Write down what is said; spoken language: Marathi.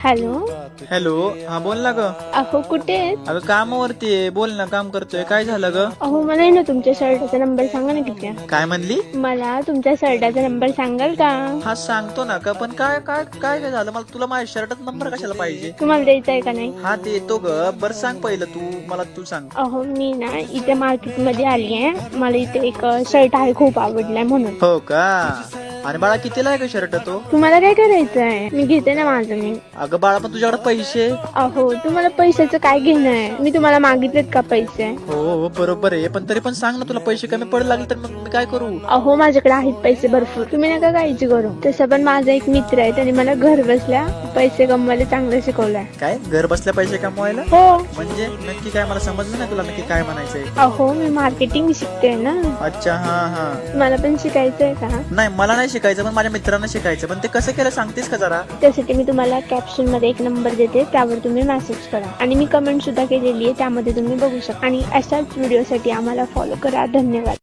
हॅलो. हॅलो, हा बोल ना ग. अहो कुठे आहेत? अगं कामावरती आहे, बोल ना. काम करतोय. काय झालं ग? अहो मला आहे ना तुमच्या शर्टाचा नंबर सांगा ना किती आहे? काय म्हणली? मला तुमच्या शर्टाचा नंबर सांगाल का? हा सांगतो ना का, पण काय काय काय काय झालं? मला तुला माझ्या शर्टाचा नंबर कशाला पाहिजे? तुम्हाला द्यायचा आहे का नाही? हा देतो ग. बर सांग पहिलं तू सांग. अहो मी ना इथे मार्केट मध्ये आली आहे. मला इथे एक शर्ट आहे, खूप आवडलाय म्हणून. हो का? आणि बाळा कितीला आहे का शर्ट तो? तुम्हाला काय करायचं आहे? मी घेते ना माझं मी. अगं बाळा, पण तुझ्याकडे पैसे? अहो तुम्हाला पैशाचं काय घेणं आहे? मी तुम्हाला मागितलेत का पैसे? हो बरोबर आहे, पण तरी पण सांग ना, तुला पैसे कमी पडू लागले तर मग मी काय करू? अहो माझ्याकडे आहेत पैसे भरपूर, तुम्ही नका काळजी करू. तसं पण माझा एक मित्र आहे, त्याने मला घर बसल्या पैसे कमवायला चांगलं शिकवलंय. काय घर बसल्या पैसे कमवायला? हो. म्हणजे नक्की काय? मला समजलं नाही तुला नक्की काय म्हणायचंय. अहो मी मार्केटिंग शिकते ना. अच्छा, हा हा. मला पण शिकायचंय का? नाही, मला नाही शिकायचं, पण माझ्या मित्रांना शिकायचं. पण ते कसं केलं सांगतेस का जरा? त्यासाठी मी तुम्हाला कॅप्शन मध्ये एक नंबर देते, त्यावर तुम्ही मेसेज करा. आणि मी कमेंट सुद्धा केलेली आहे, त्यामध्ये तुम्ही बघू शकता. आणि अशाच व्हिडिओसाठी आम्हाला फॉलो करा. धन्यवाद.